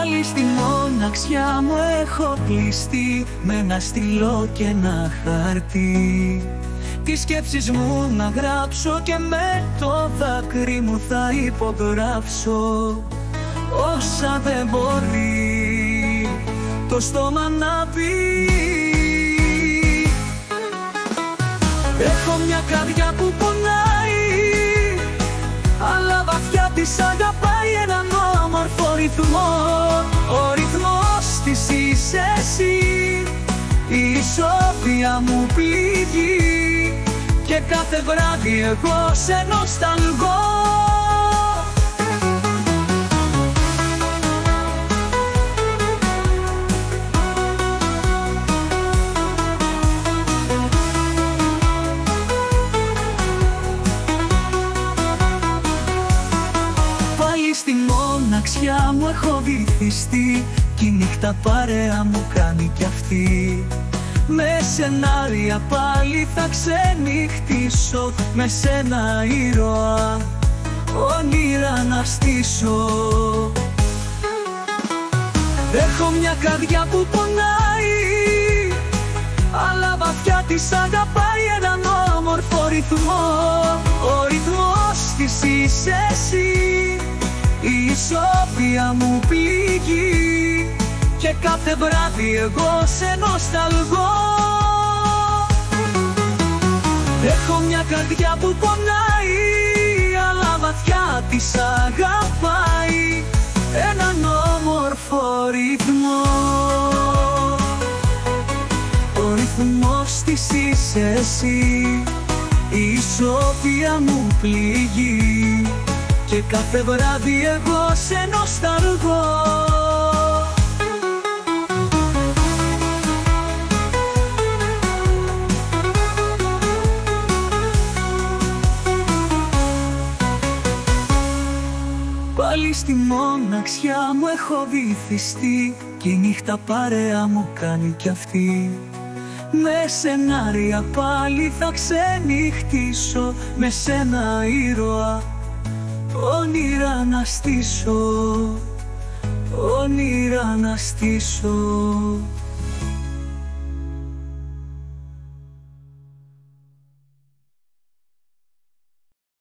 Πάλι στη μοναξιά μου έχω κλειστεί με ένα στυλό και ένα χαρτί. Τις σκέψεις μου να γράψω και με το δάκρυ μου θα υπογράψω όσα δεν μπορεί το στόμα να πει. Έχω μια καρδιά που πονάει, αλλά βαθιά της αγαπάει έναν όμορφο ρυθμό. Ο ρυθμός της είσαι εσύ, η ισόβια μου πληγεί και κάθε βράδυ εγώ σε νοσταλγώ. Στη μοναξιά μου έχω βυθιστεί κι η νύχτα παρέα μου κάνει κι αυτή. Με σενάρια πάλι θα ξενυχτήσω, με σένα ήρωα όνειρα να στήσω. Έχω μια καρδιά που πονάει, αλλά βαθιά της αγαπάει έναν όμορφο ρυθμό. Ο ρυθμός της είσαι εσύ, η ισόβια μου πληγεί και κάθε βράδυ εγώ σε νοσταλγώ. Έχω μια καρδιά που πονάει, αλλά βαθιά της αγαπάει έναν όμορφο ρυθμό. Ο ρυθμός της είσαι εσύ, η ισόβια μου πληγεί και κάθε βράδυ εγώ σε νοσταλγώ. Πάλι στη μοναξιά μου έχω βυθιστεί κι η νύχτα παρέα μου κάνει κι αυτή. Με σενάρια πάλι θα ξενυχτήσω, με σένα ήρωα όνειρα να στήσω, όνειρα να στήσω.